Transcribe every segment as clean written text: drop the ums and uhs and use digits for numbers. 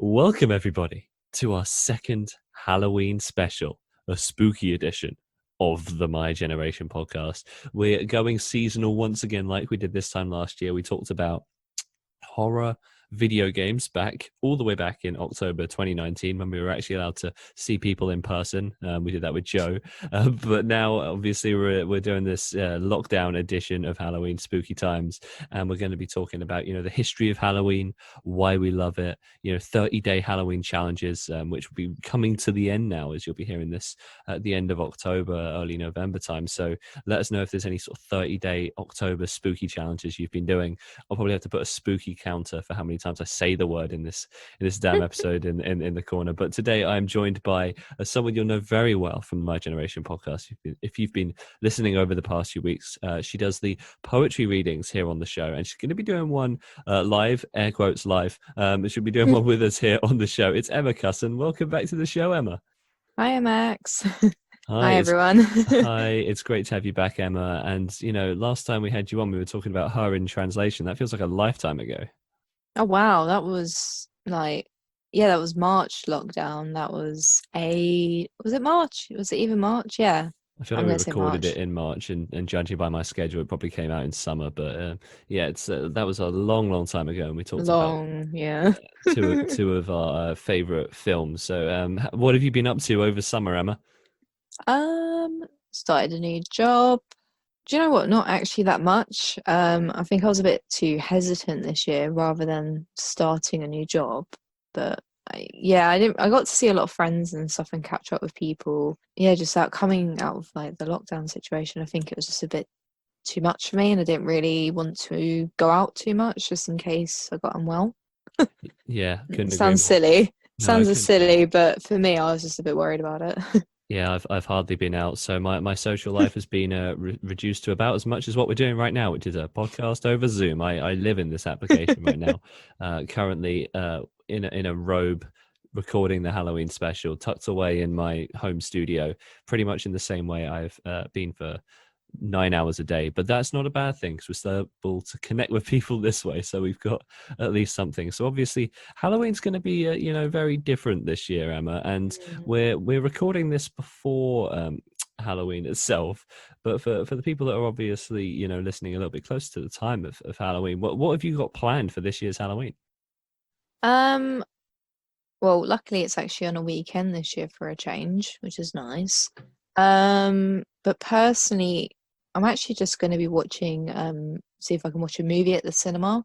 Welcome, everybody, to our second Halloween special, a spooky edition of the My Generation podcast. We're going seasonal once again, like we did this time last year. We talked about horror video games all the way back in October 2019 when we were actually allowed to see people in person. We did that with Joe, but now obviously we're doing this lockdown edition of Halloween Spooky Times, and we're going to be talking about the history of Halloween, why we love it, 30-day Halloween challenges, which will be coming to the end now, as you'll be hearing this at the end of October, early November time. So let us know if there's any sort of 30-day October spooky challenges you've been doing. I'll probably have to put a spooky counter for how many times I say the word in this damn episode in the corner. But today I'm joined by someone you'll know very well from the My Generation podcast. If you've been listening over the past few weeks, she does the poetry readings here on the show, and she's going to be doing one live, air quotes live. She'll be doing one with us here on the show. It's Emma Cussen. Welcome back to the show, Emma. Hi, Max. Hi, Hi, everyone. hi, it's great to have you back, Emma. And last time we had you on, we were talking about Her in Translation. That feels like a lifetime ago. Oh, wow. That was that was March lockdown. Was it March? Was it even March? Yeah, I feel like I'm we going to say recorded it March. in March, and judging by my schedule, it probably came out in summer. But yeah, it's that was a long, long time ago, and we talked about Long, yeah. two of our favorite films. So, what have you been up to over summer, Emma? Started a new job. Do you know what? Not actually that much. I think I was a bit too hesitant this year rather than starting a new job. But I didn't. I got to see a lot of friends and stuff and catch up with people. Yeah, just coming out of like the lockdown situation. I think it was just a bit too much for me, and I didn't really want to go out too much just in case I got unwell. Yeah, couldn't agree Sounds more. silly. No, I Sounds as couldn't agree more. silly, but for me, I was just a bit worried about it. Yeah, I've hardly been out, so my social life has been reduced to about as much as what we're doing right now, which is a podcast over Zoom. I live in this application right now, currently in a robe, recording the Halloween special, tucked away in my home studio, pretty much in the same way I've been for 9 hours a day. But that's not a bad thing because we're still able to connect with people this way, so we've got at least something. So obviously Halloween's going to be very different this year, Emma, and Mm. we're recording this before Halloween itself, but for the people that are obviously listening a little bit closer to the time of Halloween, what have you got planned for this year's Halloween? Um, well, luckily it's actually on a weekend this year for a change, which is nice. But personally, I'm actually just going to be watching, see if I can watch a movie at the cinema.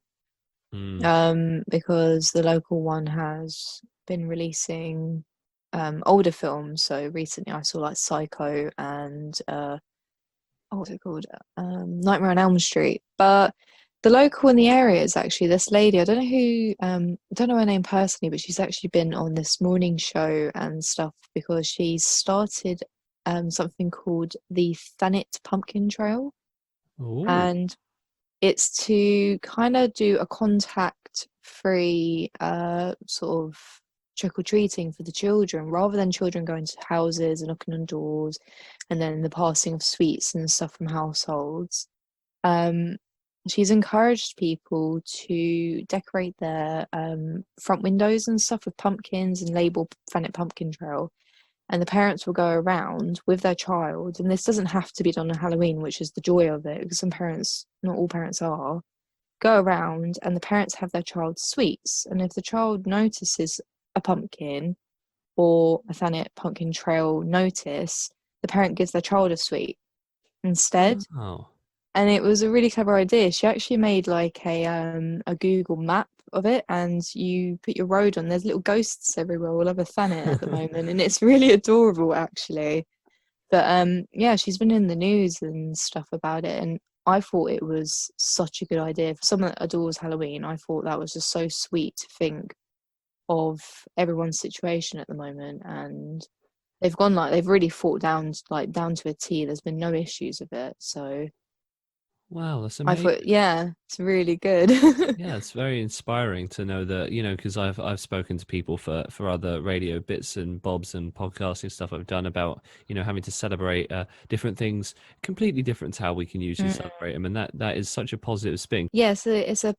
Mm. Because the local one has been releasing older films. So recently I saw like Psycho and what's it called? Nightmare on Elm Street. But the local in the area is actually this lady. I don't know who, I don't know her name personally, but she's actually been on this morning show and stuff because she started something called the Thanet Pumpkin Trail. Oh, And it's to kind of do a contact free sort of trick or treating for the children rather than children going to houses and knocking on doors and then the passing of sweets and stuff from households. Um, she's encouraged people to decorate their front windows and stuff with pumpkins and label Fanatic Pumpkin Trail. And the parents will go around with their child, and this doesn't have to be done on Halloween, which is the joy of it, because some parents, not all parents are, go around and the parents have their child sweets. And if the child notices a pumpkin or a Thanet Pumpkin Trail notice, the parent gives their child a sweet instead. oh, And it was a really clever idea. She actually made like a Google map of it, and you put your road on. There's little ghosts everywhere all over Thanet at the moment, and it's really adorable actually. But yeah, she's been in the news and stuff about it, and I thought it was such a good idea for someone that adores Halloween. I thought that was just so sweet to think of everyone's situation at the moment, and they've really fought down like down to a T. There's been no issues with it, so Wow, that's I amazing. thought, yeah, it's really good. Yeah, it's very inspiring to know that, because I've spoken to people for other radio bits and bobs and podcasting stuff I've done about, having to celebrate different things completely different to how we can usually Mm. celebrate them, and that is such a positive spin. Yeah, so sorry, a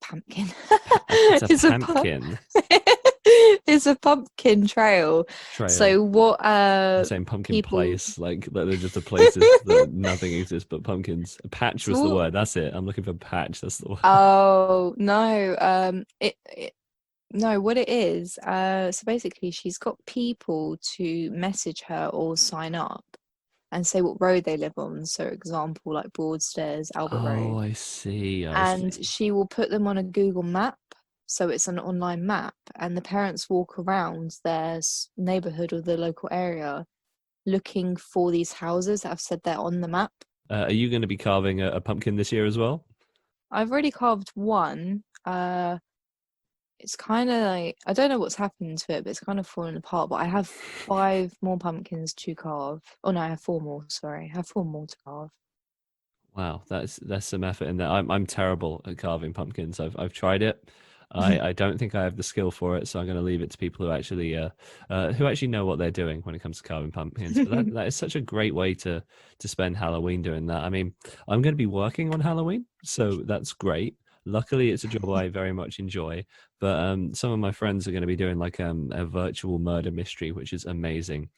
pumpkin. It's a It's a pump. pumpkin It's a pumpkin trail. trail. So what I'm saying pumpkin people place, like that they're just a places that nothing exists but pumpkins. A patch was the so word. That's it. I'm looking for patch. That's the word. oh no, it no, what it is, so basically she's got people to message her or sign up and say what road they live on. So example like Broadstairs, Albert Oh, Road. I see. I And see. she will put them on a Google map. So it's an online map, and the parents walk around their neighborhood or the local area looking for these houses that have said they're on the map. Are you going to be carving a pumpkin this year as well? I've already carved one. It's kind of like I don't know what's happened to it, but it's kind of fallen apart. But I have 5 more pumpkins to carve. Oh no, I have 4 more. Sorry, I have 4 more to carve. Wow, that's some effort in there. I'm terrible at carving pumpkins. I've tried it. I don't think I have the skill for it, so I'm going to leave it to people who actually know what they're doing when it comes to carving pumpkins. But that is such a great way to spend Halloween doing that. I mean, I'm going to be working on Halloween, so that's great. Luckily, it's a job I very much enjoy. But some of my friends are going to be doing like a virtual murder mystery, which is amazing.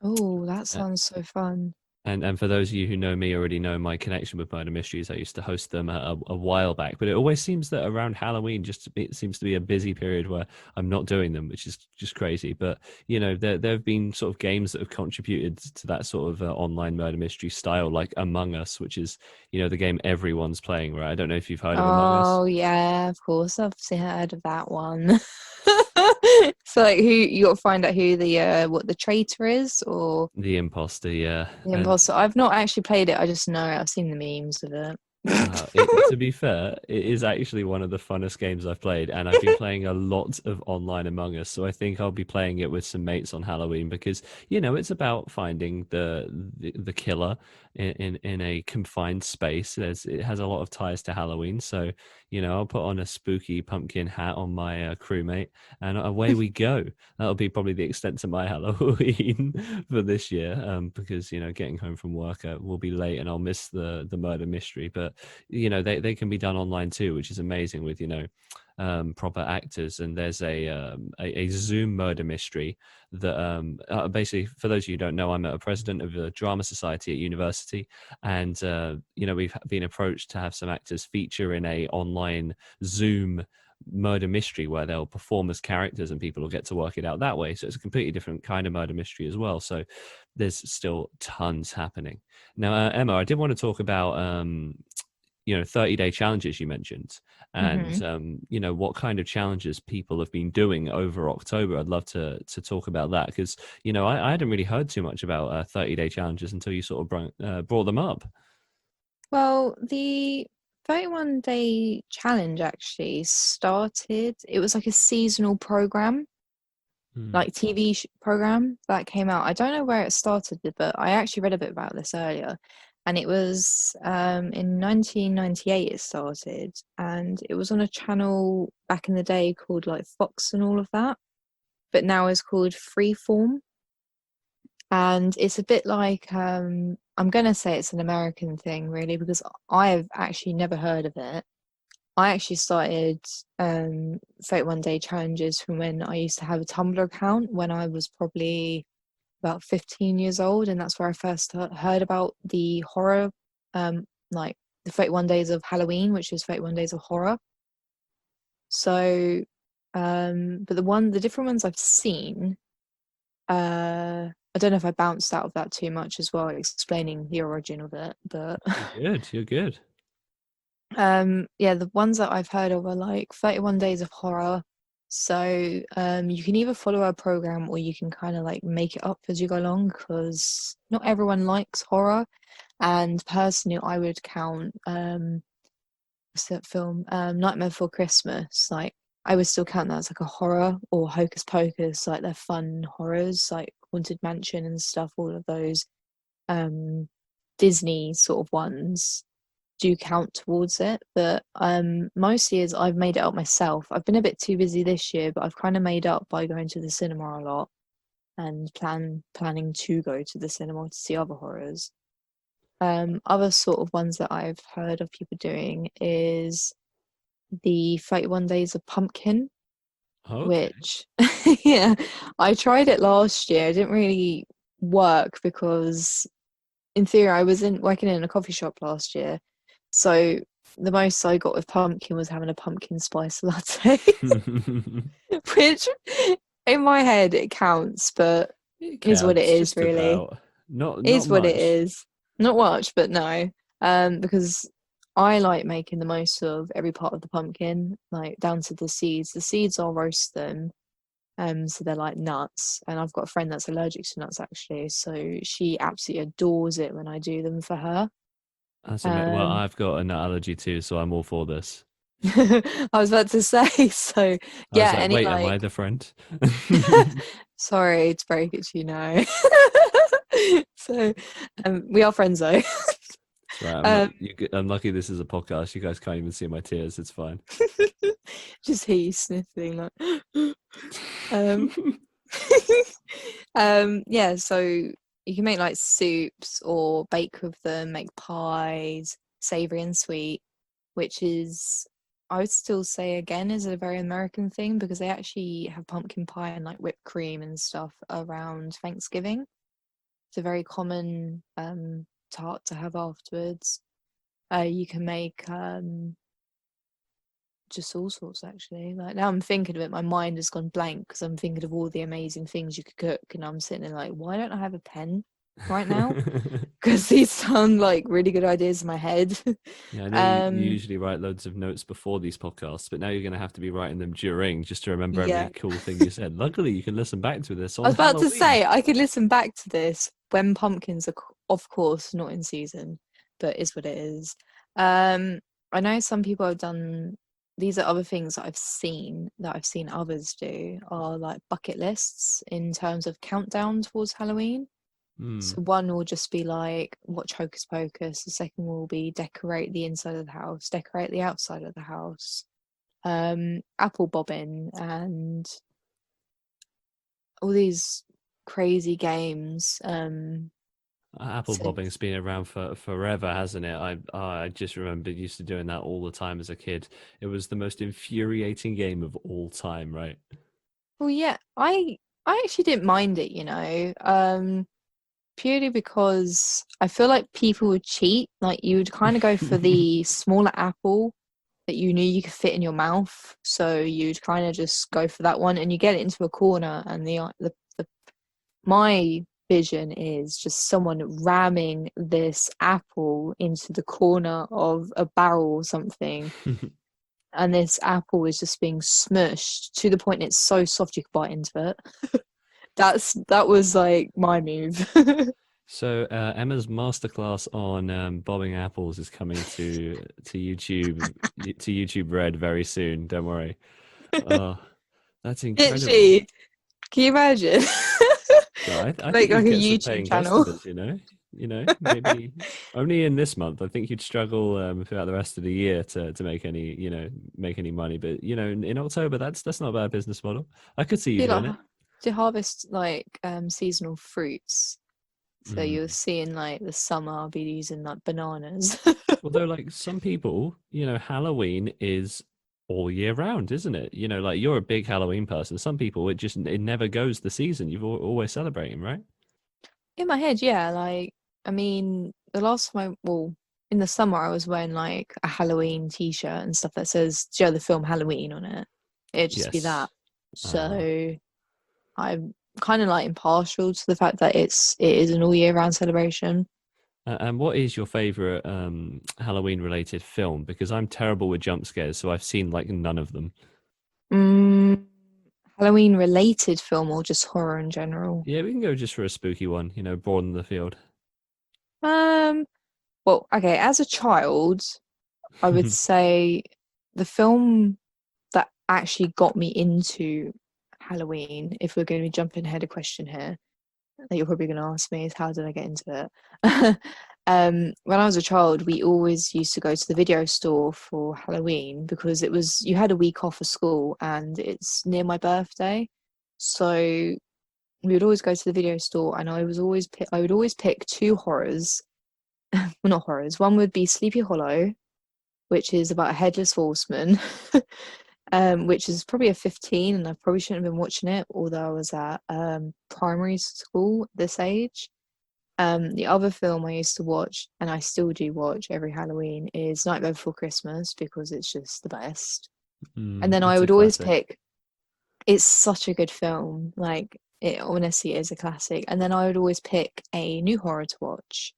Oh, that Uh, sounds so fun. and for those of you who know me already know my connection with murder mysteries. I used to host them a while back, but it always seems that around Halloween it seems to be a busy period where I'm not doing them, which is just crazy. But there have been sort of games that have contributed to that sort of online murder mystery style, like Among Us, which is the game everyone's playing, right? I don't know if you've heard of Among Us. Oh yeah, of course I've seen heard of that one. So like who you got to find out who the what the traitor is or The imposter, yeah. the And imposter. I've not actually played it, I just know it. I've seen the memes of To it. be fair, it is actually one of the funnest games I've played, and I've been playing a lot of online Among Us. So I think I'll be playing it with some mates on Halloween because it's about finding the killer in a confined space. It has a lot of ties to Halloween, so I'll put on a spooky pumpkin hat on my crewmate, and away we go. That'll be probably the extent of my Halloween for this year, because getting home from work will be late, and I'll miss the murder mystery, but they can be done online too, which is amazing with proper actors. And there's a Zoom murder mystery that basically, for those of you who don't know, I'm a president of a drama society at university, and we've been approached to have some actors feature in a online Zoom murder mystery where they'll perform as characters and people will get to work it out that way. So it's a completely different kind of murder mystery as well. So there's still tons happening. Now, Emma, I did want to talk about 30-day challenges you mentioned, and Hmm. what kind of challenges people have been doing over October. I'd love to talk about that because I hadn't really heard too much about 30-day challenges until you sort of brought them up. Well, the 31-day challenge actually started, it was like a seasonal program, Hmm. like TV program that came out. I don't know where it started, but I actually read a bit about this earlier. And it was in 1998 it started, and it was on a channel back in the day called like Fox and all of that, but now it's called Freeform. And it's a bit like I'm gonna say it's an American thing really because I've actually never heard of it. I actually started 31 day challenges from when I used to have a Tumblr account when I was probably about 15 years old, and that's where I first heard about the horror, like the 31 days of Halloween, which is 31 days of horror. So, but the different ones I've seen, I don't know if I bounced out of that too much as well, explaining the origin of it, but You're good. You're good. yeah, the ones that I've heard of are like 31 days of horror. So you can either follow a program or you can kind of like make it up as you go along because not everyone likes horror. And personally, I would count what's that film? Nightmare Before Christmas. Like I would still count that as like a horror or Hocus Pocus, like they're fun horrors, like Haunted Mansion and stuff, all of those um Disney sort of ones. do count towards it. But most years I've made it up myself. I've been a bit too busy this year, but I've kind of made up by going to the cinema a lot and planning to go to the cinema to see other horrors. Other sort of ones that I've heard of people doing is the 31 Days of Pumpkin, Okay. which, yeah, I tried it last year. It didn't really work because, in theory, I was in working in a coffee shop last year. So the most I got with pumpkin was having a pumpkin spice latte, which in my head it counts, but It is what it counts is, just really. about. Not Is what it much. is. Not much, but no. Because I like making the most of every part of the pumpkin, like down to the seeds. The seeds, I'll roast them. So they're like nuts. And I've got a friend that's allergic to nuts actually, so she absolutely adores it when I do them for her. Well, Um I've got a nut allergy too, so I'm all for this. I was about to say, so I was yeah, like, any wait, am I like the friend? sorry to break it to you now. So we are friends though. That's right. Um I'm lucky this is a podcast. You guys can't even see my tears. It's fine. just hear you sniffling like um yeah, so you can make like soups or bake with them, make pies, savory and sweet, which is, I would still say again, is a very American thing because they actually have pumpkin pie and like whipped cream and stuff around Thanksgiving. It's a very common tart to have afterwards. You can make just all sorts actually. Like now I'm thinking of it, my mind has gone blank because I'm thinking of all the amazing things you could cook, and I'm sitting there like, why don't I have a pen right now? Because these sound like really good ideas in my head. Yeah, I know you um, usually write loads of notes before these podcasts, but now you're going to have to be writing them during just to remember every yeah. cool thing you said. Luckily, you can listen back to this I on was about to Halloween. say I could listen back to this when pumpkins are, of course, not in season, but is what it is. Um, I know some people have done. These are other things that I've seen others do are like bucket lists in terms of countdown towards Halloween. Hmm. So one will just be like watch Hocus Pocus. The second will be decorate the inside of the house, decorate the outside of the house, apple bobbing, and all these crazy games. Apple So bobbing's been around for forever, hasn't it? I just remember used to doing that all the time as a kid. It was the most infuriating game of all time, right? well, yeah, I actually didn't mind it, you know, purely because I feel like people would cheat. Like you would kind of go for the smaller apple that you knew you could fit in your mouth, so you'd kind of just go for that one, and you get it into a corner, and the my vision is just someone ramming this apple into the corner of a barrel or something, and this apple is just being smushed to the point it's so soft you could bite into it. That was like my move. So Emma's masterclass on bobbing apples is coming to YouTube Red very soon. Don't worry. Oh, that's incredible. Literally, can you imagine? So I think Make like you'd a get some YouTube paying channel. customers. Maybe only in this month. I think you'd struggle throughout the rest of the year to make any make any money. But in October, that's not a bad business model. I could see you Do doing it. like to harvest like seasonal fruits. So you'll Mm. see in like the summer I'll be using like bananas. Although, like some people, Halloween is all year round, isn't it? Like you're a big Halloween person. Some people, it never goes the season. You've always celebrating, right? In my head, yeah, like I mean, the last time well, in the summer I was wearing like a Halloween t-shirt and stuff that says, "Do you know the film Halloween" on it. It'd just be that. Yes. Uh, So I'm kind of like impartial to the fact that it is an all year round celebration. and what is your favorite Halloween related film? Because I'm terrible with jump scares, so I've seen like none of them. Mm, Halloween related film or just horror in general? Yeah, we can go just for a spooky one. Born in the Field. Um, well, okay, as a child, I would say the film that actually got me into Halloween, if we're going to be jumping ahead a question here that you're probably going to ask me, is how did I get into it? When I was a child, we always used to go to the video store for Halloween because it was you had a week off of school and it's near my birthday. So we would always go to the video store and I would always pick two horrors. Well, not horrors. One would be Sleepy Hollow, which is about a headless horseman, which is probably a 15, and I probably shouldn't have been watching it, although I was at primary school at this age. The other film I used to watch, and I still do watch every Halloween, is Nightmare Before Christmas because it's just the best. And then I It's a would always classic. pick, it's such a good film, like it honestly is a classic. And then I would always pick a new horror to watch.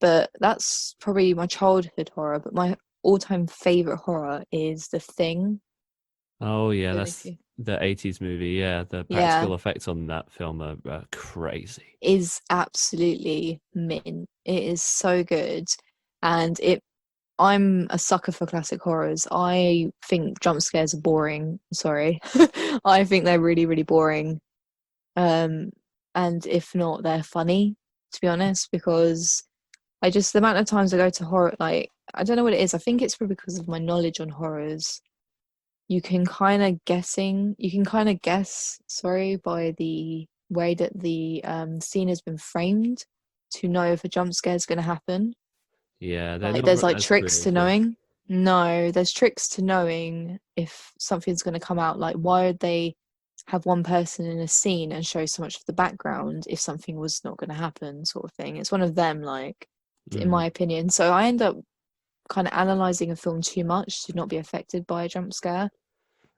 But that's probably my childhood horror. But my all-time favorite horror is The Thing. Oh I yeah, don't know if that's you, the '80s movie. Yeah, the yeah, practical effects on that film are crazy. is absolutely mint. It is so good, and it. I'm a sucker for classic horrors. I think jump scares are boring. Sorry, I think they're really, really boring. Um, and if not, they're funny. To be honest, because I just the amount of times I go to horror, like I don't know what it is. I think it's probably because of my knowledge on horrors. You can kind of guess, sorry, by the way that the scene has been framed to know if a jump scare is going to happen. Yeah, they're Like not there's like as tricks to creative. knowing. No, there's tricks to knowing if something's going to come out. Like why would they have one person in a scene and show so much of the background if something was not going to happen, sort of thing. It's one of them, like in Mm. my opinion. So I end up kind of analyzing a film too much to not be affected by a jump scare.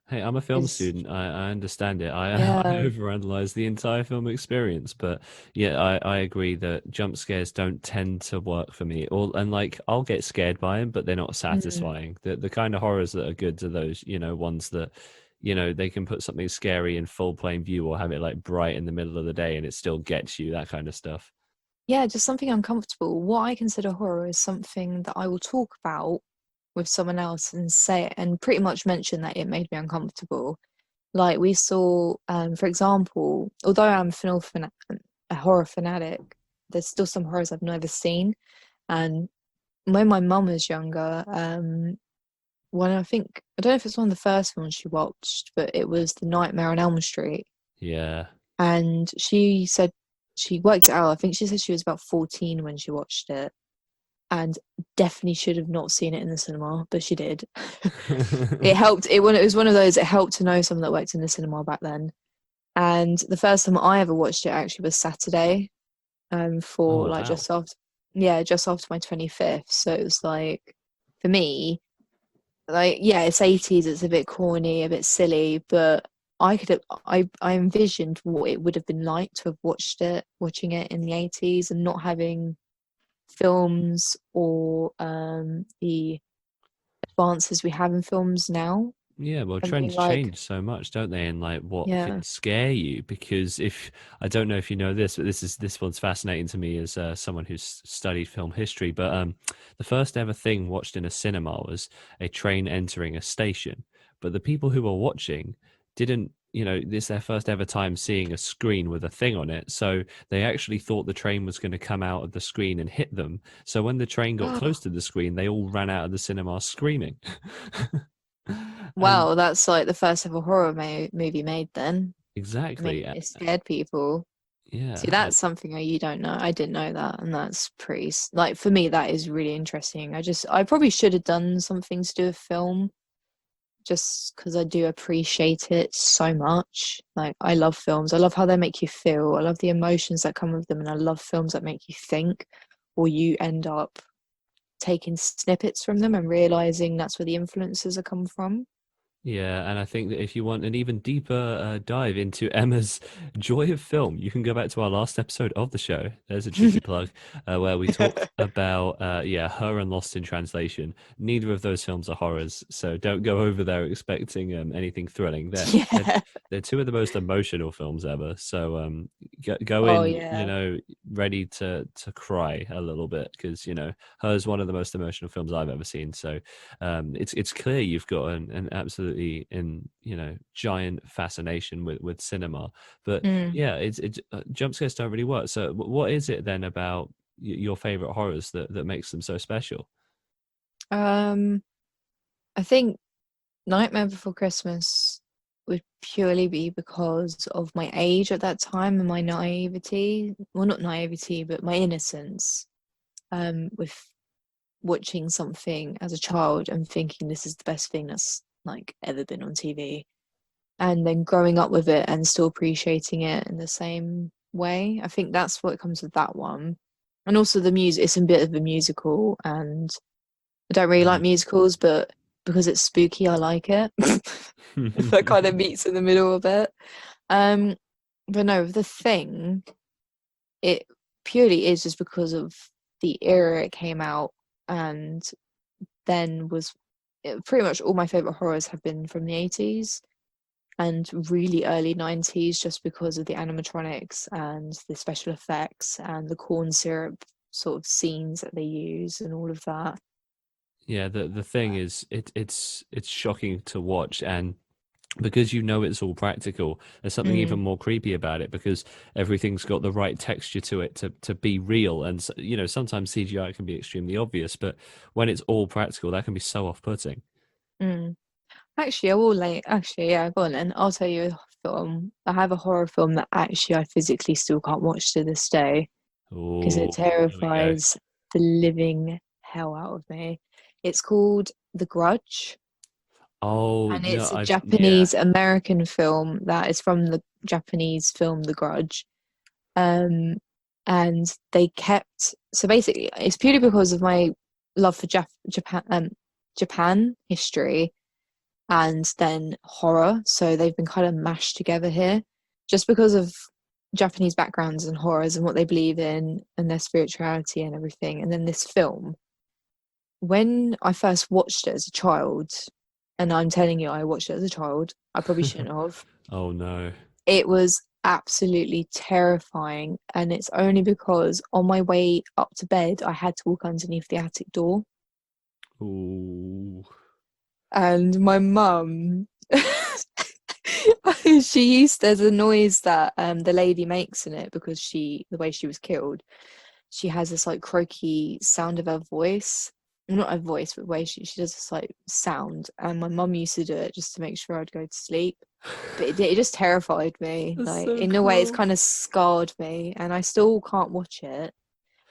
Hey, I'm a film Because student. I understand it. I yeah, overanalyze the entire film experience, but yeah, I agree that jump scares don't tend to work for me. Or and like I'll get scared by them, but they're not mm, satisfying. The kind of horrors that are good are those, ones that, they can put something scary in full plain view or have it like bright in the middle of the day and it still gets you, that kind of stuff. yeah, just something uncomfortable. What I consider horror is something that I will talk about with someone else and say it and pretty much mention that it made me uncomfortable. Like we saw, for example, although I'm a horror fanatic, there's still some horrors I've never seen. And when my mum was younger, when I don't know if it's one of the first ones she watched, but it was The Nightmare on Elm Street. Yeah. And she said she worked it out. I think she said she was about 14 when she watched it, and definitely should have not seen it in the cinema, but she did. It helped. It was one of those. It helped to know someone that worked in the cinema back then. And the first time I ever watched it actually was Saturday, Oh for like wow. just after my 25th. So it was like for me, like yeah, it's 80s. It's a bit corny, a bit silly, but I envisioned what it would have been like to have watching it in the 80s and not having films or the advances we have in films now. Yeah, well, I mean, trends like, change so much, don't they? And like what yeah. can scare you? Because if I don't know if you know this, but this one's fascinating to me as someone who's studied film history. But the first ever thing watched in a cinema was a train entering a station. But the people who were watching didn't, this their first ever time seeing a screen with a thing on it. So they actually thought the train was going to come out of the screen and hit them. So when the train got close to the screen, they all ran out of the cinema screaming. And Wow, that's like the first ever movie made then. I exactly. mean, it scared people. See, Yeah. that's something you don't know. I didn't know that, and that's like for me, that is really interesting. I probably should have done something to do with film, just because I do appreciate it so much. Like, I love films. I love how they make you feel. I love the emotions that come with them, and I love films that make you think, or you end up taking snippets from them and realizing that's where the influences are come from. Yeah, and I think that if you want an even deeper dive into Emma's joy of film, you can go back to our last episode of the show. There's a cheeky plug, where we talked about her and Lost in Translation. Neither of those films are horrors, so don't go over there expecting anything thrilling. They're Yeah. they're two of the most emotional films ever. So go Oh in, yeah. ready to cry a little bit because her's one of the most emotional films I've ever seen. So it's clear you've got an absolutely giant fascination with cinema, but Mm. yeah, jump scares don't really work. So what is it then about your favorite horrors that makes them so special? Um, I think Nightmare Before Christmas would purely be because of my age at that time and my naivety. Well, not naivety, but my innocence. With watching something as a child and thinking this is the best thing that's like ever been on TV, and then growing up with it and still appreciating it in the same way. I think that's what comes with that one. And also the music, it's a bit of a musical, and I don't really like Mm. musicals, but because it's spooky, I like it. That kind of meets in the middle a bit. Um, but no, the thing, it purely is just because of the era it came out, and then was pretty much all my favorite horrors have been from the 80s and really early 90s, just because of the animatronics and the special effects and the corn syrup sort of scenes that they use and all of that. Yeah, the thing is, it's shocking to watch, and because you know it's all practical, there's something even Mm, more creepy about it because everything's got the right texture to it to be real. And you know, sometimes CGI can be extremely obvious, but when it's all practical, that can be so off-putting. mm. Actually, I will like. Actually, yeah, go on then. I'll tell you a film. I have a horror film that actually I physically still can't watch to this day because it Oh, here we go. terrifies the living hell out of me. It's called The Grudge, Oh, and no, it's a I've yeah. Japanese American film that is from the Japanese film The Grudge. Um, and they kept so basically it's purely because of my love for Japan history and then horror. So they've been kind of mashed together here just because of Japanese backgrounds and horrors and what they believe in and their spirituality and everything. And then this film, when I first watched it as a child, and I'm telling you, I watched it as a child, I probably shouldn't have. Oh no. It was absolutely terrifying. And it's only because on my way up to bed, I had to walk underneath the attic door. Ooh. And my mum there's a noise that the lady makes in it because the way she was killed, she has this like croaky sound of her voice. Well, not her voice, but the way she does this like sound. And my mum used to do it just to make sure I'd go to sleep. But it just terrified me. That's Like so in a way, it's cool. kind of scarred me, and I still can't watch it.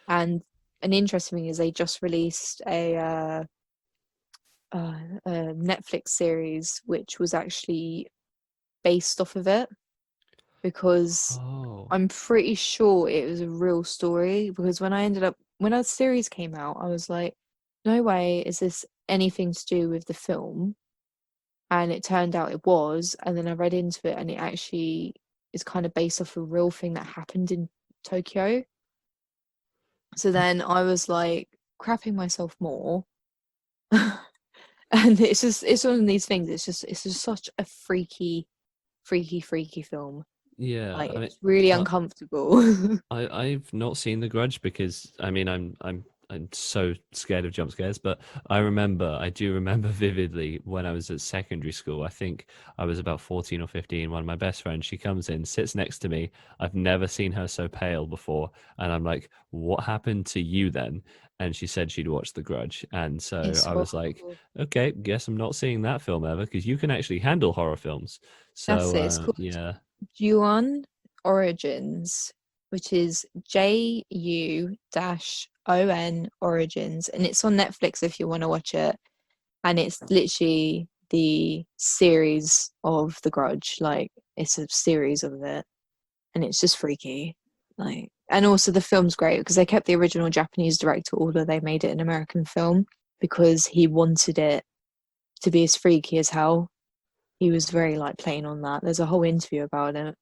And an interesting thing is they just released a Netflix series which was actually based off of it because Oh. I'm pretty sure it was a real story. Because when a series came out, I was like, no way is this anything to do with the film. And it turned out it was. And then I read into it and it actually is kind of based off a real thing that happened in Tokyo. So then I was like crapping myself more. And it's one of these things. It's just such a freaky film. Yeah, Like I mean, it's really I, uncomfortable. I've not seen The Grudge because I mean I'm so scared of jump scares, but I do remember vividly when I was at secondary school. I think I was about 14 or 15. One of my best friends, she comes in, sits next to me. I've never seen her so pale before, and I'm like, "What happened to you then?" And she said she'd watched The Grudge, and so It's I was like, horrible. "Okay, guess I'm not seeing that film ever because you can actually handle horror films." That's So it. It's called yeah. Ju-on Origins, which is JU-ON Origins, and it's on Netflix if you want to watch it. And it's literally the series of The Grudge. Like it's a series of it, and it's just freaky. Like, and also the film's great because they kept the original Japanese director, although they made it an American film because he wanted it to be as freaky as hell. He was very like playing on that. There's a whole interview about it,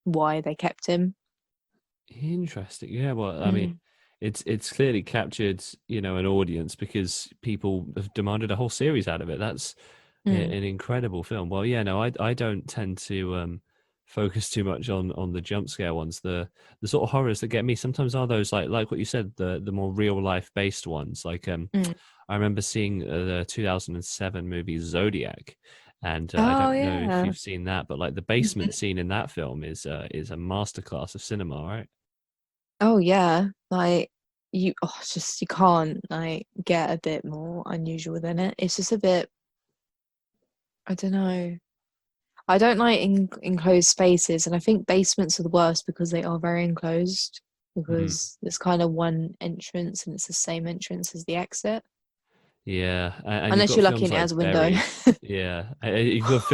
why they kept him. Interesting. Yeah, well, I mean, Mm, it's clearly captured, you know, an audience because people have demanded a whole series out of it. That's mm, an incredible film. Well, yeah, no, I don't tend to focus too much on the jump scare ones. The sort of horrors that get me sometimes are those like what you said, the more real life based ones. Like mm. I remember seeing the 2007 movie Zodiac. And I Oh don't know if yeah. you've seen that, but like the Mhm. basement scene in that film is a masterclass of cinema, right? Oh yeah. Like it's just you can't like get a bit more unusual than it. It's just a bit. I don't know. I don't like enclosed spaces, and I think basements are the worst because they are very enclosed. Mhm. Because there's kind of one entrance, and it's the same entrance as the exit. Yeah, and you've Unless got you're lucky films and it like has a window. Buried. Yeah, you've got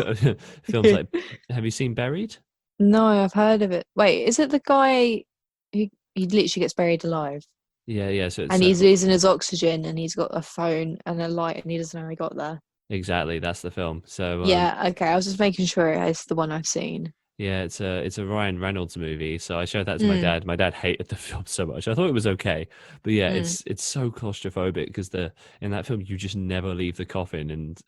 films like. Have you seen Buried? No, I've heard of it. Wait, is it the guy who he literally gets buried alive Yeah, yeah. So and it's he's losing his oxygen and he's got a phone and a light and he doesn't know how he got there? exactly that's the film. So Yeah, okay. I was just making sure it's the one I've seen. yeah, it's a Ryan Reynolds movie. So I showed that to my Mm, dad. My dad hated the film so much. I thought it was okay, but yeah, mm. it's so claustrophobic because the in that film you just never leave the coffin and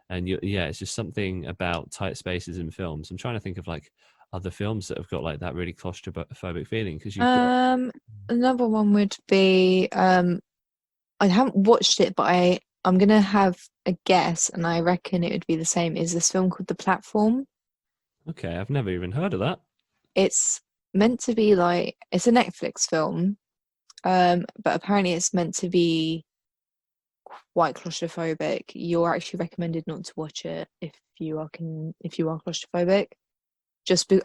yeah, it's just something about tight spaces in films. I'm trying to think of like other films that have got like that really claustrophobic feeling because you've got Um, Another one would be I haven't watched it, but I'm gonna have a guess, and I reckon it would be the same. Is this film called The Platform? okay, I've never even heard of that. It's meant to be like it's a Netflix film, but apparently it's meant to be quite claustrophobic. You're actually recommended not to watch it if you are claustrophobic.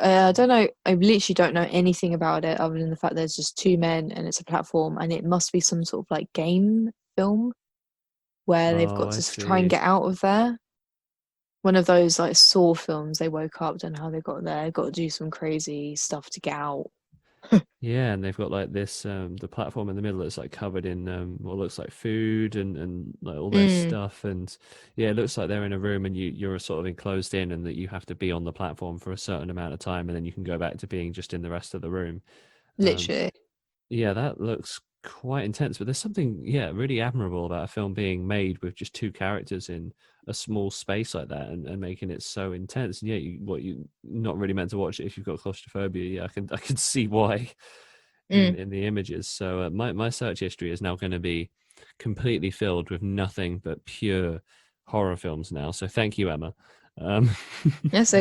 I don't know. I literally don't know anything about it other than the fact there's just two men and it's a platform and it must be some sort of like game film where they've Oh, got I to try and see. get out of there. One of those like Saw films. They woke up, don't know how they got there. Got to do some crazy stuff to get out. Yeah, and they've got like this the platform in the middle that's like covered in what looks like food and like all their Mm, stuff and yeah, it looks like they're in a room and you're sort of enclosed in and that you have to be on the platform for a certain amount of time and then you can go back to being just in the rest of the room. Um, literally. yeah, that looks quite intense, but there's something, yeah, really admirable about a film being made with just two characters in a small space like that and making it so intense. And yeah, you not really meant to watch it if you've got claustrophobia. Yeah, I can see why Mm. in the images. So my search history is now going to be completely filled with nothing but pure horror films now. So thank you, Emma. Um, That's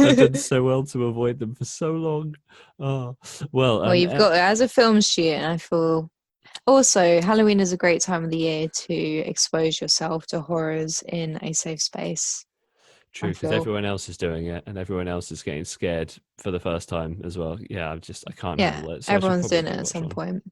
I've okay. done so well to avoid them for so long. Oh, well, Well, you've got it as a film student. I feel also Halloween is a great time of the year to expose yourself to horrors in a safe space. true, I because feel, everyone else is doing it and everyone else is getting scared for the first time as well. Yeah, I can't yeah, handle it. So I should everyone's doing it probably at watch some one. point.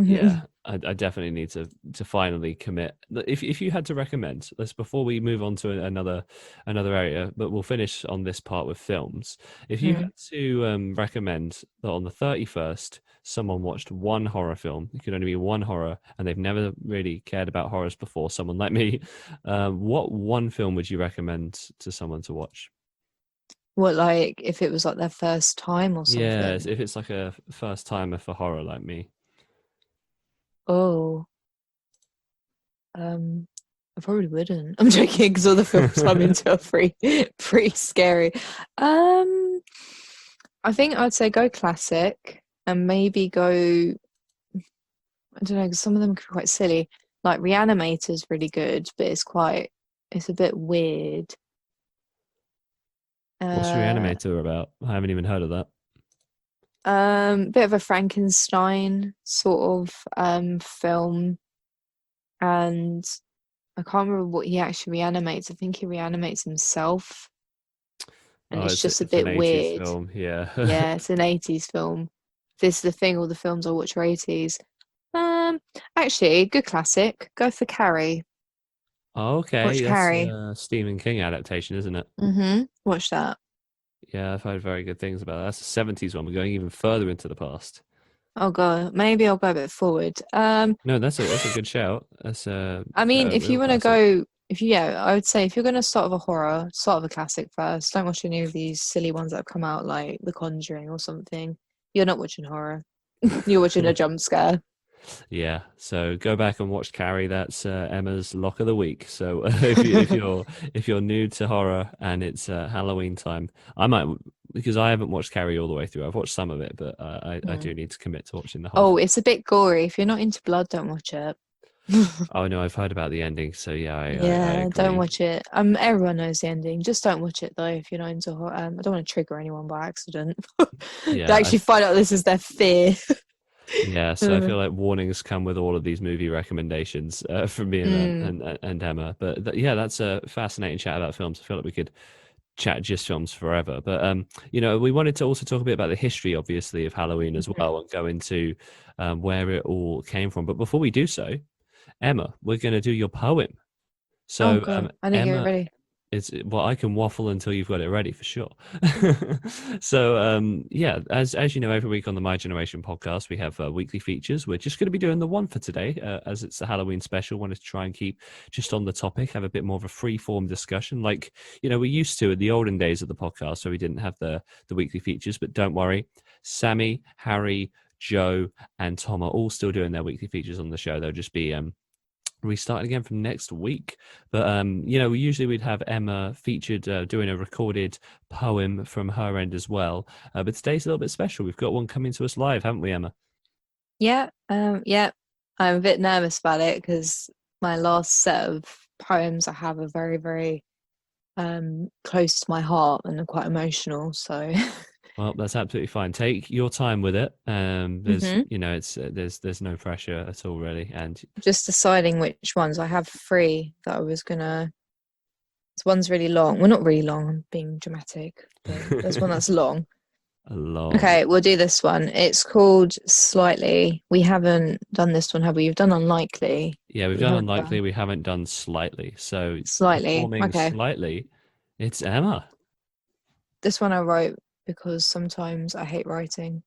Yeah, I definitely need to finally commit. If you had to recommend, let's before we move on to another area, but we'll finish on this part with films. If you Mm. had to recommend that on the 31st, someone watched one horror film, it could only be one horror, and they've never really cared about horrors before, someone like me, what one film would you recommend to someone to watch? What, like if it was like their first time or Yeah, something? if it's like a first timer for horror like me. Oh, um, I probably wouldn't. I'm joking because all the films I'm into are pretty scary. Um, I think I'd say go classic and maybe go. I don't know, 'cause some of them could be quite silly. Like Reanimator's really good, but it's a bit weird. What's Uh, Reanimator about? I haven't even heard of that. bit of a Frankenstein sort of film, and I can't remember what he actually reanimates. I think he reanimates himself, and Oh, it's just a it's an bit 80s weird. film. Yeah. Yeah, it's an 80s film. This is the thing, all the films I watch are 80s. Um, Actually, good classic. Go for Carrie. Oh, okay. Watch That's Carrie. a Stephen King adaptation, isn't it? Watch that. Yeah, I've heard very good things about that. That's a 70s one. We're going even further into the past. I'll go. Maybe I'll go a bit forward. No, that's a good shout. That's I mean, a if you real want to classic. go, if you, yeah, I would say if you're going to start with a horror, start with a classic first. Don't watch any of these silly ones that have come out like The Conjuring or something. You're not watching horror. You're watching a jump scare. Yeah, so go back and watch Carrie. That's Emma's lock of the week. So if you're new to horror and it's Halloween time, I might because I haven't watched Carrie all the way through. I've watched some of it, but I Mm. do need to commit to watching the whole Oh, thing. it's a bit gory. If you're not into blood, don't watch it. Oh no, I've heard about the ending, so yeah, I Yeah, don't agree. watch it. Everyone knows the ending. Just don't watch it though if you're not into horror. I don't want to trigger anyone by accident. They Yeah, actually find out this is their fear. Yeah, so I Uh, feel like warnings come with all of these movie recommendations from me mm, and Emma. But yeah, that's a fascinating chat about films. I feel like we could chat just films forever. But we wanted to also talk a bit about the history, obviously, of Halloween as mhm. well, and go into where it all came from. But before we do so, Emma, we're going to do your poem. Oh So God, I didn't get it Emma, ready. it's well, I can waffle until you've got it ready for sure. So yeah, as you know, every week on the My Generation podcast, we have weekly features. We're just going to be doing the one for today, as it's a Halloween special. Wanted to try and keep just on the topic, have a bit more of a free form discussion, like we used to in the olden days of the podcast, so we didn't have the weekly features. But don't worry, Sammy, Harry, Joe, and Tom are all still doing their weekly features on the show. They'll just be restarting again from next week. But we usually we'd have Emma featured doing a recorded poem from her end as well. But today's a little bit special. We've got one coming to us live, haven't we, Emma? Yeah, yeah. I'm a bit nervous about it because my last set of poems I have are very, very close to my heart and are quite emotional. So, Well, that's absolutely fine. Take your time with it. There's, hmm it's there's no pressure at all, really. And just deciding which ones. I have three that I was gonna. This one's really long. Well, not really long. I'm being dramatic, but there's one that's long. a long, Okay, we'll do this one. It's called Slightly. We haven't done this one, have we? You've done Unlikely. yeah, we've We done haven't unlikely. done We haven't done slightly. So Slightly. performing Okay. slightly, it's Emma. This one I wrote because sometimes I hate writing.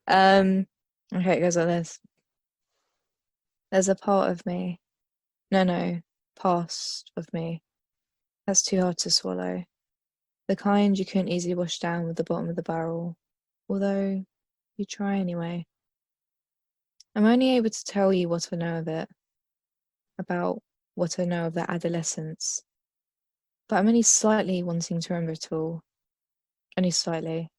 um, okay, it goes like this. There's a part of me, no, past of me, that's too hard to swallow. The kind you couldn't easily wash down with the bottom of the barrel, although you try anyway. I'm only able to tell you what I know of it, about what I know of that adolescence, but I'm only slightly wanting to remember it all, only slightly.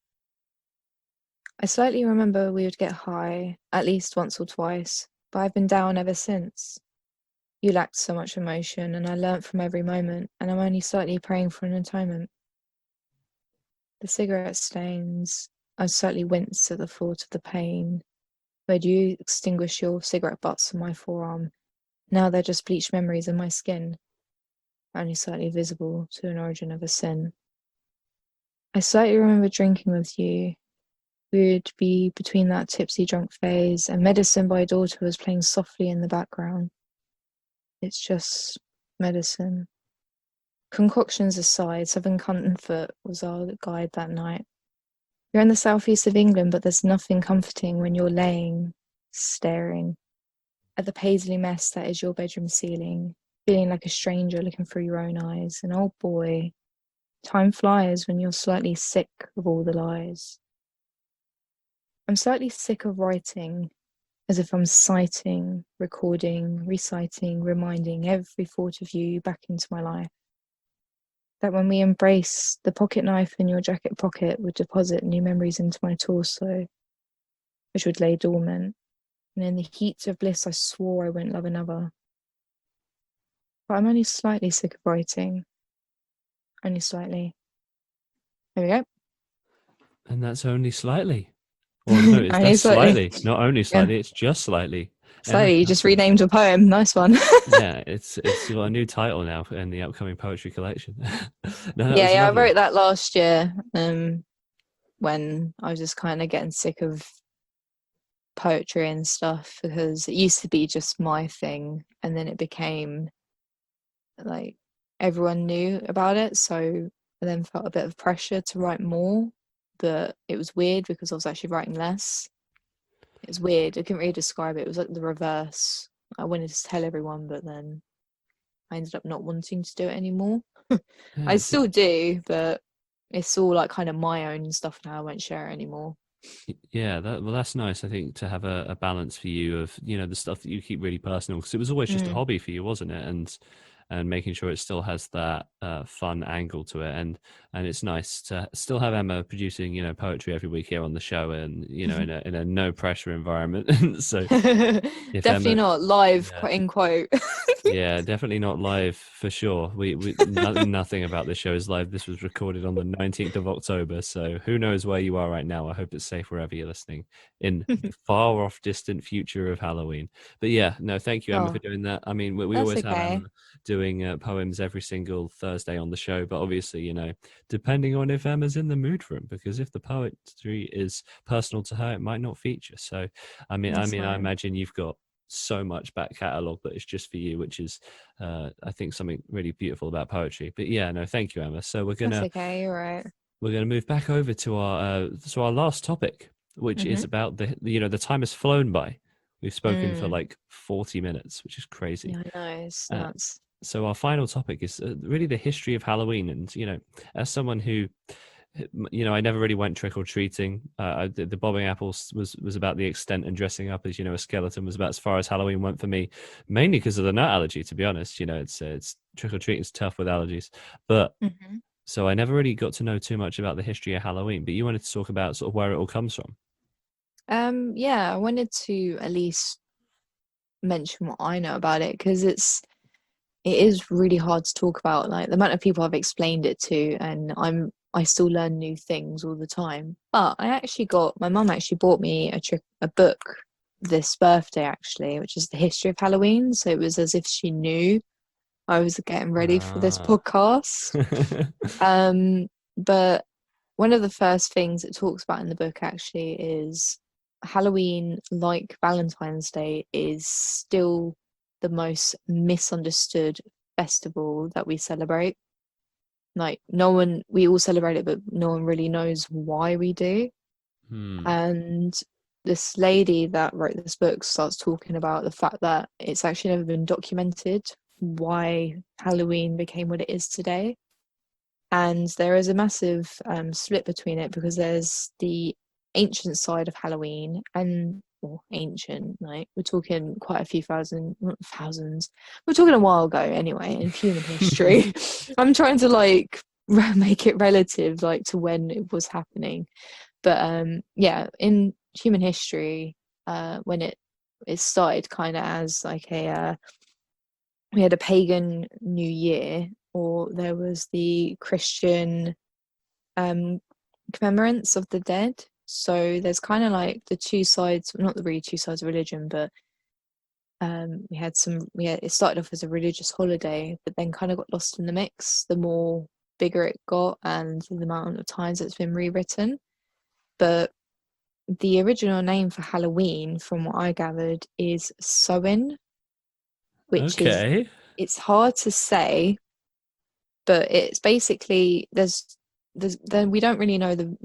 I slightly remember we would get high, at least once or twice, but I've been down ever since. You lacked so much emotion, and I learnt from every moment, and I'm only slightly praying for an atonement. The cigarette stains. I slightly wince at the thought of the pain. Where'd you extinguish your cigarette butts on my forearm? Now they're just bleached memories in my skin, only slightly visible to an origin of a sin. I slightly remember drinking with you. We would be between that tipsy drunk phase, and Medicine by Daughter was playing softly in the background. It's just medicine. Concoctions aside, Southern Comfort was our guide that night. You're in the southeast of England, but there's nothing comforting when you're laying, staring at the paisley mess that is your bedroom ceiling, feeling like a stranger looking through your own eyes. And oh boy, time flies when you're slightly sick of all the lies. I'm slightly sick of writing, as if I'm citing, recording, reciting, reminding every thought of you back into my life. That when we embrace, the pocket knife in your jacket pocket would deposit new memories into my torso, which would lay dormant. And in the heat of bliss, I swore I wouldn't love another. But I'm only slightly sick of writing. Only slightly. There we go. And that's only slightly. Well, no, Only that's slightly. slightly. Not only Yeah. slightly, it's just slightly. Emma Slightly. You just Cussen. renamed a poem. Nice one. Yeah, it's got a new title now in the upcoming poetry collection. No, that Yeah, was yeah. I lovely. wrote that last year. When I was just kind of getting sick of poetry and stuff because it used to be just my thing, and then it became like everyone knew about it, so I then felt a bit of pressure to write more, but it was weird because I was actually writing less. It was weird. I couldn't really describe it. It was like the reverse. I wanted to tell everyone, but then I ended up not wanting to do it anymore. Yeah, I still do, but it's all like kind of my own stuff now. I won't share it anymore. yeah. That's nice. I think to have a balance for you of the stuff that you keep really personal because it was always just a Mm. hobby for you, wasn't it? And and making sure it still has that fun angle to it. And it's nice to still have Emma producing, poetry every week here on the show, and in a no pressure environment. So if Definitely Emma, not live, yeah, quote unquote. yeah, definitely not live for sure. We nothing about this show is live. This was recorded on the 19th of October, so who knows where you are right now. I hope it's safe wherever you're listening in the far off distant future of Halloween. But yeah, no, thank you, Emma, for Oh, doing that. I mean, we that's always have Emma okay. doing poems every single Thursday on the show, but obviously, depending on if Emma's in the mood for it, because if the poetry is personal to her, it might not feature. So, That's I fine. imagine you've got so much back catalogue that is just for you, which is I think something really beautiful about poetry. But yeah, no, thank you, Emma. So That's okay. You're right. we're gonna move back over to our last topic, which is Mm-hmm. about the time has flown by. We've spoken for Mm. like 40 minutes, which is crazy. Yeah, I know. It's Uh, nuts. so our final topic is really the history of Halloween, and as someone who I never really went trick or treating. The bobbing apples was about the extent, and dressing up as a skeleton was about as far as Halloween went for me, mainly because of the nut allergy. To be honest, it's trick or treating is tough with allergies, but Mm-hmm. so I never really got to know too much about the history of Halloween. But you wanted to talk about sort of where it all comes from. Yeah, I wanted to at least mention what I know about it because it is really hard to talk about. Like the amount of people I've explained it to, and I still learn new things all the time. But my mum actually bought me a book this birthday actually, which is the history of Halloween. So it was as if she knew I was getting ready for this Ah. podcast. Um, but one of the first things it talks about in the book actually is Halloween, like Valentine's Day, is still the most misunderstood festival that we celebrate. Like, we all celebrate it, but no one really knows why we do. Hmm. And this lady that wrote this book starts talking about the fact that it's actually never been documented why Halloween became what it is today. And there is a massive split between it because there's the ancient side of Halloween and well, ancient, like we're talking quite a few thousand, not thousands. We're talking a while ago anyway in human history. I'm trying to like make it relative, like to when it was happening. But yeah, in human history, when it started kind of as like we had a pagan New Year, or there was the Christian um, commemorants of the dead. So there's kind of like the two sides, not the really two sides of religion, but it started off as a religious holiday, but then kind of got lost in the mix the more bigger it got and the amount of times it's been rewritten. But the original name for Halloween, from what I gathered, is Samhain, which is Okay. it's hard to say, but it's basically there's then we don't really know the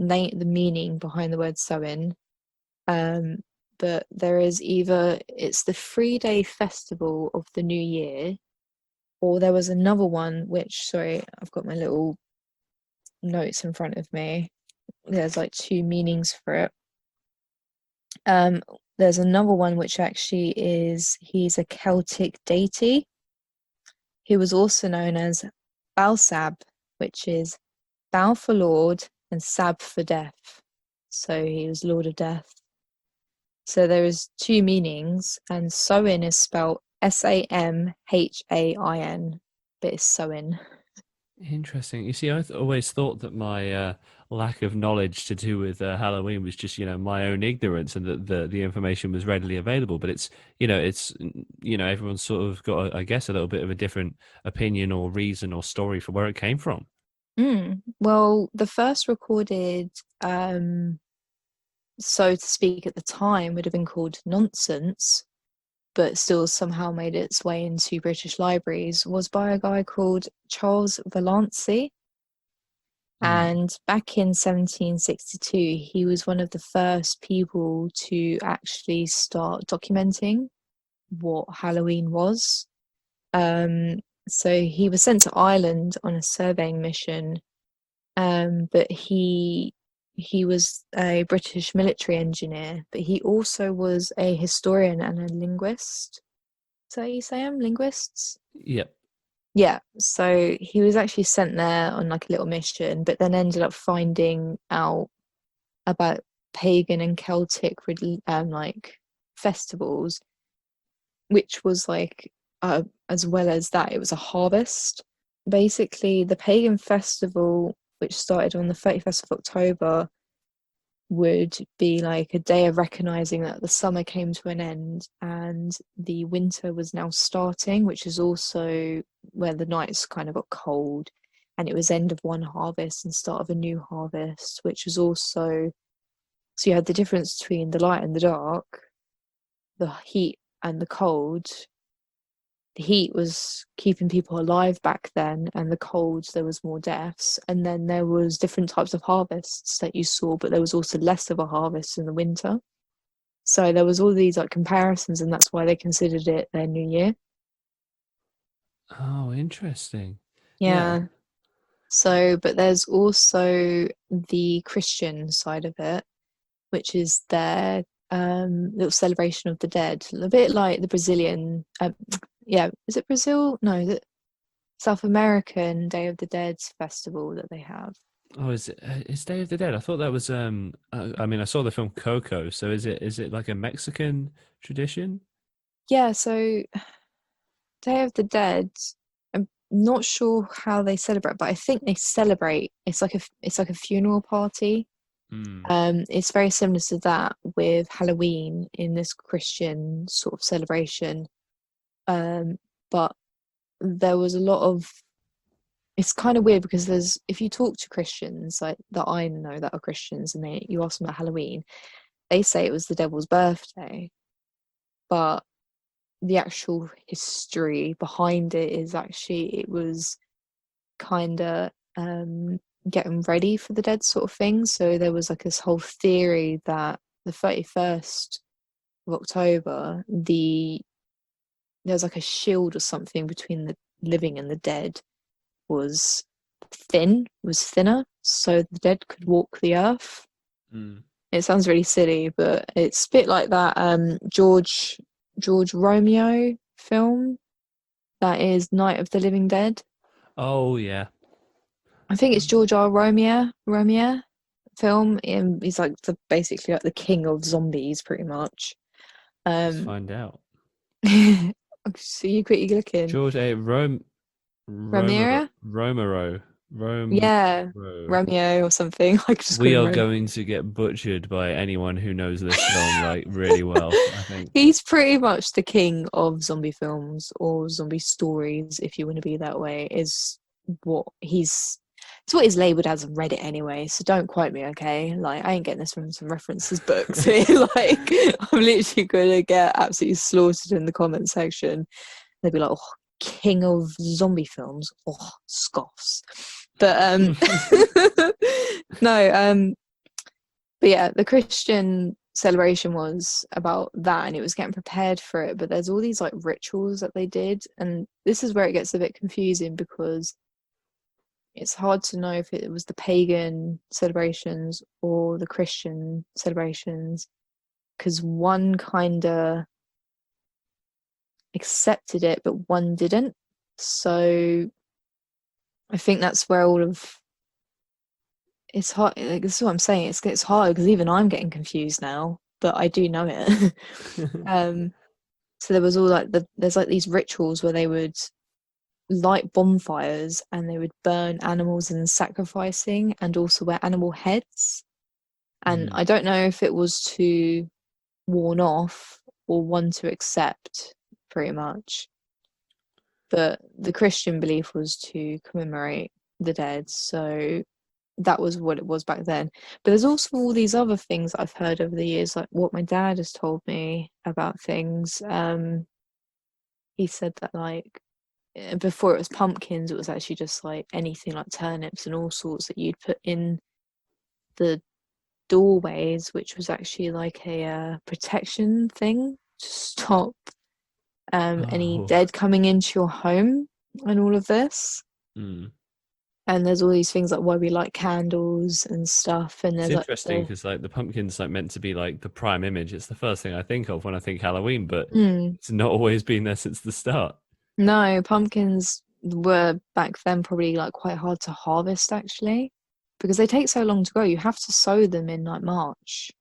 meaning behind the word Samhain. Um, but there is either it's the 3-day festival of the new year, or there was another one which sorry, I've got my little notes in front of me. There's like two meanings for it. Um, there's another one which actually is he's a Celtic deity. He was also known as Balsab, which is Bal for Lord and Sab for death. So he was Lord of Death. So there is two meanings, and Samhain is spelled Samhain, but it's Samhain. Interesting. You see, I always thought that my lack of knowledge to do with Halloween was just, my own ignorance, and that the information was readily available. But everyone's sort of got, I guess, a little bit of a different opinion or reason or story for where it came from. Well, the first recorded, so to speak, at the time would have been called nonsense, but still somehow made its way into British libraries, was by a guy called Charles Vallancey. Hmm. And back in 1762, he was one of the first people to actually start documenting what Halloween was. Um, so he was sent to Ireland on a surveying mission, but he was a British military engineer, but he also was a historian and a linguist. So you say I'm linguists? Yep. Yeah, so he was actually sent there on like a little mission, but then ended up finding out about pagan and Celtic like festivals, which was like as well as that, it was a harvest. Basically, the pagan festival, which started on the 31st of October, would be like a day of recognizing that the summer came to an end and the winter was now starting, which is also where the nights kind of got cold. And it was end of one harvest and start of a new harvest, which was also, so you had the difference between the light and the dark, the heat and the cold. The heat was keeping people alive back then, and the cold, there was more deaths. And then there was different types of harvests that you saw, but there was also less of a harvest in the winter. So there was all these like comparisons, and that's why they considered it their new year. Oh, interesting. Yeah. Yeah. So, but there's also the Christian side of it, which is their little celebration of the dead, a bit like the Brazilian. Yeah, is it Brazil? No, is it South American Day of the Dead festival that they have? Oh, is it? It's Day of the Dead. I thought that was. I mean, I saw the film Coco. So is it like a Mexican tradition? Yeah, so Day of the Dead. I'm not sure how they celebrate, but I think they celebrate. It's like a funeral party. Hmm. It's very similar to that with Halloween in this Christian sort of celebration. But there was a lot of, it's kind of weird because there's, if you talk to Christians like that I know that are Christians and you ask them about Halloween, they say it was the devil's birthday, but the actual history behind it is actually it was kind of getting ready for the dead sort of thing. So there was like this whole theory that the 31st of October, there's like a shield or something between the living and the dead was was thinner, so the dead could walk the earth. Mm. It sounds really silly, but it's a bit like that George Romeo film that is Night of the Living Dead. Oh yeah. I think it's George R. Romeo film. And he's like basically like the king of zombies, pretty much. Let's Um, find out. so you quickly looking George A. Romero? Romero. Yeah, Romero. Romeo or something. I could just call We him are Romeo. going to get butchered by anyone who knows this film like really well, I think. He's pretty much the king of zombie films or zombie stories, if you want to be that way, is what he's it's what he's labeled as on Reddit anyway, so don't quote me, okay? Like I ain't getting this from some references books here. Like I'm literally gonna get absolutely slaughtered in the comment section. They'll be like, oh, king of zombie films. Oh, scoffs. But no, but yeah, the Christian celebration was about that and it was getting prepared for it. But there's all these like rituals that they did. And this is where it gets a bit confusing because it's hard to know if it was the pagan celebrations or the Christian celebrations because one kind of accepted it, but one didn't. So I think that's where all of it's hard. Like, this is what I'm saying. It's hard because even I'm getting confused now, but I do know it. um, so there was all like there's like these rituals where they would light bonfires and they would burn animals in sacrificing and also wear animal heads. And Mm. I don't know if it was to warn off or one to accept, pretty much. But the Christian belief was to commemorate the dead. So that was what it was back then. But there's also all these other things I've heard over the years, like what my dad has told me about things. He said that like before it was pumpkins, it was actually just like anything like turnips and all sorts that you'd put in the doorways, which was actually like a protection thing to stop any Oh. dead coming into your home and all of this. Mm. And there's all these things like why we light candles and stuff. And It's there's like interesting the because like the pumpkin's like meant to be like the prime image. It's the first thing I think of when I think Halloween, but mm, it's not always been there since the start. no pumpkins. were back then probably like quite hard to harvest actually, because they take so long to grow. You have to sow them in like March.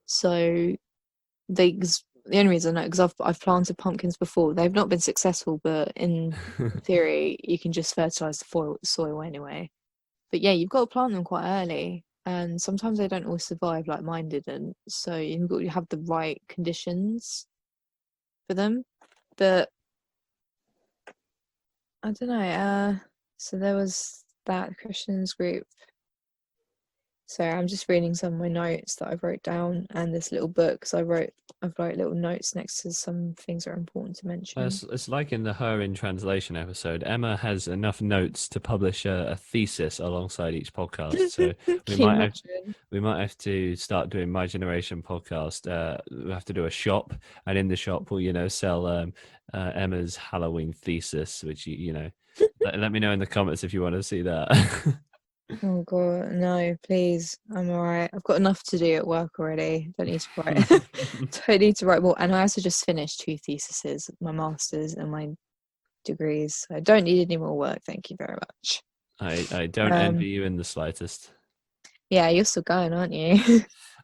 So the only reason I know because I've planted pumpkins before. They've not been successful, but in theory, you can just fertilize the soil anyway. But yeah, you've got to plant them quite early, and sometimes they don't always survive like mine didn't. So you've got to have the right conditions for them. But I don't know. So there was that Christians group. So I'm just reading some of my notes that I wrote down and this little book because I've wrote little notes next to some things that are important to mention. It's like in the Her in Translation episode. Emma has enough notes to publish a thesis alongside each podcast. So we Can you might have imagine? we might have to start doing My Generation podcast. We have to do a shop, and in the shop we'll sell Emma's Halloween thesis, which let me know in the comments if you want to see that. Oh God, no, please. I'm all right. I've got enough to do at work already. Don't need to write. Don't need to write more. And I also just finished two theses, my master's and my degrees. I don't need any more work. Thank you very much. I don't envy Um, you in the slightest. yeah, you're still going, aren't you?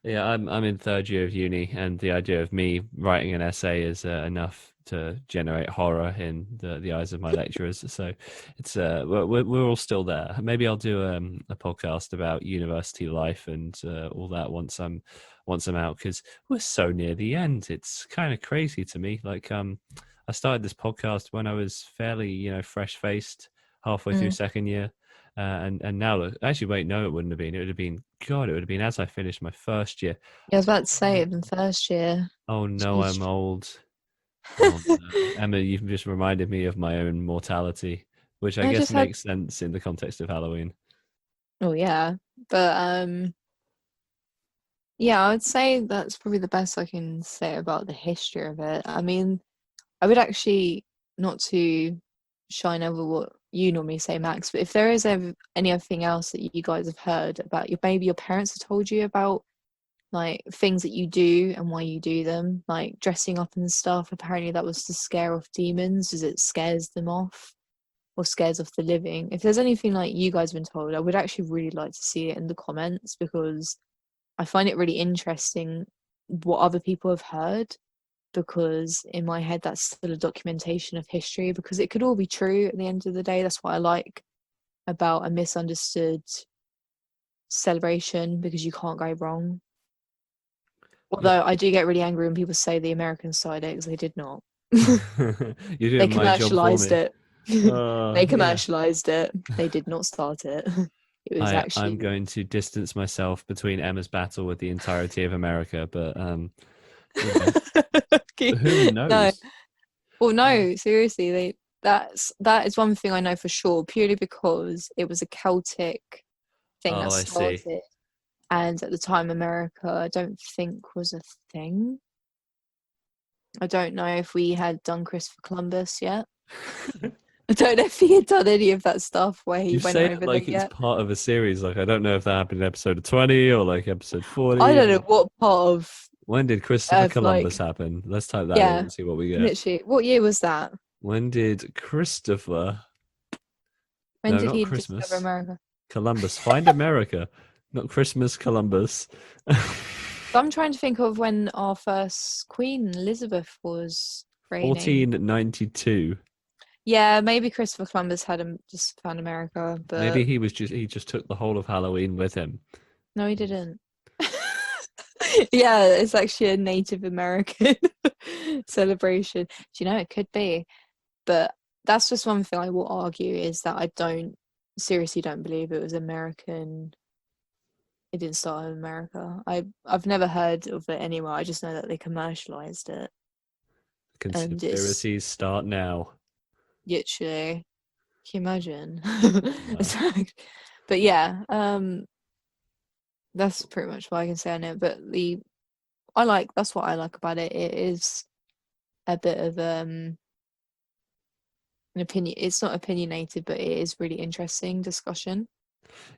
Yeah, I'm in third year of uni, and the idea of me writing an essay is enough to generate horror in the eyes of my lecturers. So it's we're all still there. Maybe I'll do a podcast about university life and all that once I'm out, because we're so near the end. It's kind of crazy to me. Like I started this podcast when I was fairly fresh faced, halfway through Mm. second year. And now look, actually, wait, no, it wouldn't have been. It would have been, God, it would have been as I finished my first year. Yeah, I was about to say it in first year. Oh no, I'm Jeez. old. Oh no, Emma, you've just reminded me of my own mortality, which I I guess just had, makes sense in the context of Halloween. oh yeah, but yeah, I would say that's probably the best I can say about the history of it. I mean, I would actually not to shine over what you normally say, Max, but if there is ever anything else that you guys have heard about maybe your parents have told you about like things that you do and why you do them, like dressing up and stuff. Apparently, that was to scare off demons, as it scares them off or scares off the living. If there's anything like you guys have been told, I would actually really like to see it in the comments because I find it really interesting what other people have heard because in my head that's still a documentation of history because it could all be true at the end of the day. That's what I like about a misunderstood celebration because you can't go wrong. Yeah, Although I do get really angry when people say the Americans started it because they did not. you're They doing my job for commercialized me. it. They Yeah. commercialized it. They did not start it. It was I'm actually going to distance myself between Emma's battle with the entirety of America, but you know, who no. knows? Well, Uh, no, seriously, that is one thing I know for sure, purely because it was a Celtic thing oh, that I see. started, and at the time, America, I don't think was a thing. I don't know if we had done Christopher Columbus yet. I don't know if he had done any of that stuff where he You went say it over there like it's yet. part of a series. Like I don't know if that happened in episode 20 or like episode I 40. don't know what part When did Christopher of Columbus like, happen? Let's type that in yeah, and see what we get. literally. What year was that? When did Christopher, When no, did not he discover Christmas, America? Columbus, find America, not Christmas, Columbus. So I'm trying to think of when our first Queen Elizabeth was reigning. 1492. Yeah, maybe Christopher Columbus had just found America, Maybe but he just took the whole of Halloween with him. no, he didn't. Yeah, it's actually a Native American celebration. Do you know, it could be, but that's just one thing I will argue is that I don't seriously don't believe it was American. It didn't start in America. I've never heard of it anywhere. I just know that they commercialized it, and it's Conspiracies start now. literally. Can you imagine? Wow. It's like- but yeah, that's pretty much what I can say on it. But that's what I like about it. It is a bit of an opinion. It's not opinionated, but it is really interesting discussion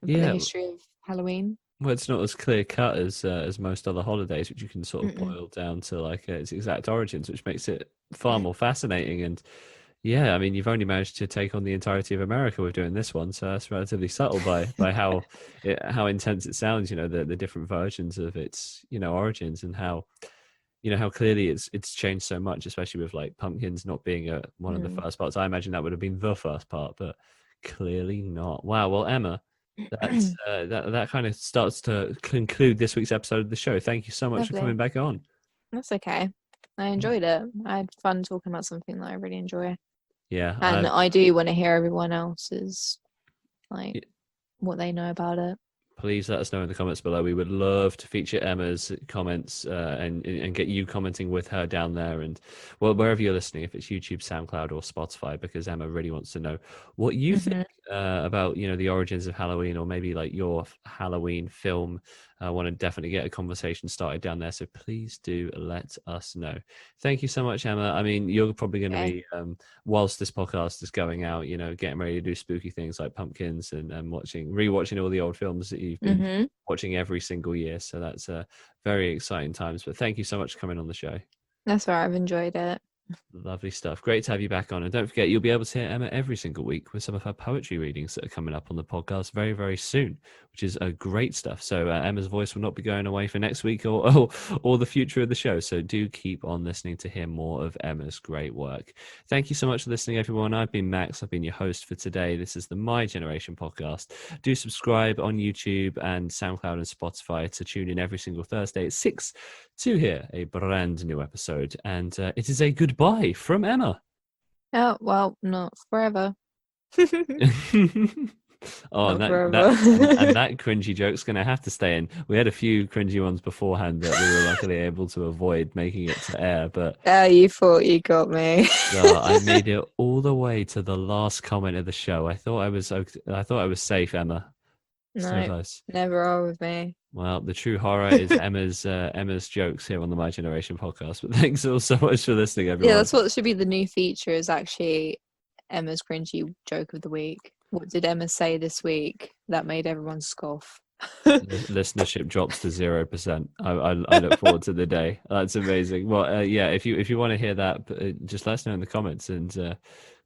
about the Yeah, history of Halloween. well, it's not as clear cut as most other holidays, which you can sort of Mm-mm. boil down to like its exact origins, which makes it far more fascinating. And Yeah, I mean, you've only managed to take on the entirety of America with doing this one, so that's relatively subtle by how intense it sounds. The different versions of its origins, and how clearly it's changed so much, especially with like pumpkins not being one of the Mm. first parts. I imagine that would have been the first part, but clearly not. Wow. Well, Emma, that kind of starts to conclude this week's episode of the show. Thank you so much for Lovely. coming back on. That's okay. I enjoyed it. I had fun talking about something that I really enjoy. Yeah, And I do want to hear everyone else's, like, what they know about it. please let us know in the comments below. We would love to feature Emma's comments and get you commenting with her down there, and well, wherever you're listening, if it's YouTube, SoundCloud, or Spotify, because Emma really wants to know what you think about the origins of Halloween, or maybe like your Halloween film. I want to definitely get a conversation started down there, so please do let us know. Thank you so much, Emma. I mean, you're probably going to Okay. be whilst this podcast is going out, getting ready to do spooky things like pumpkins and rewatching all the old films that you've been watching every single year. So that's very exciting times. But thank you so much for coming on the show. That's right. I've enjoyed it. Lovely stuff. Great to have you back on. And don't forget, you'll be able to hear Emma every single week with some of her poetry readings that are coming up on the podcast very, very soon, which is great stuff. So Emma's voice will not be going away for next week or the future of the show. So do keep on listening to hear more of Emma's great work. Thank you so much for listening, everyone. I've been Max. I've been your host for today. This is the My Generation podcast. Do subscribe on YouTube and SoundCloud and Spotify to tune in every single Thursday at 6 to hear a brand new episode. And it is a goodbye from Emma. Oh, well, not forever. Oh, and Not that forever. that cringy joke's going to have to stay in. We had a few cringy ones beforehand that we were luckily able to avoid making it to air, but You thought you got me. I made it all the way to the last comment of the show. I thought I was safe, Emma. So No, close. never are with me. Well, the true horror is Emma's jokes here on the My Generation podcast. But thanks all so much for listening, everyone. Yeah, that's what should be the new feature, is actually Emma's cringy joke of the week. What did Emma say this week that made everyone scoff? Listenership drops to 0%. I look forward to the day. That's amazing. Well, yeah, if you want to hear that, just let us know in the comments, and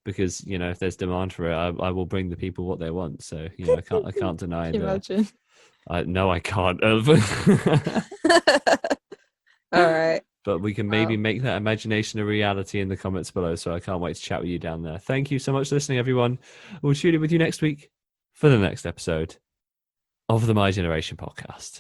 because if there's demand for it, I will bring the people what they want. So I can't deny Can you the. imagine? No, I can't. All right. But we can maybe make that imagination a reality in the comments below. So I can't wait to chat with you down there. Thank you so much for listening, everyone. We'll tune in with you next week for the next episode of the My Generation podcast.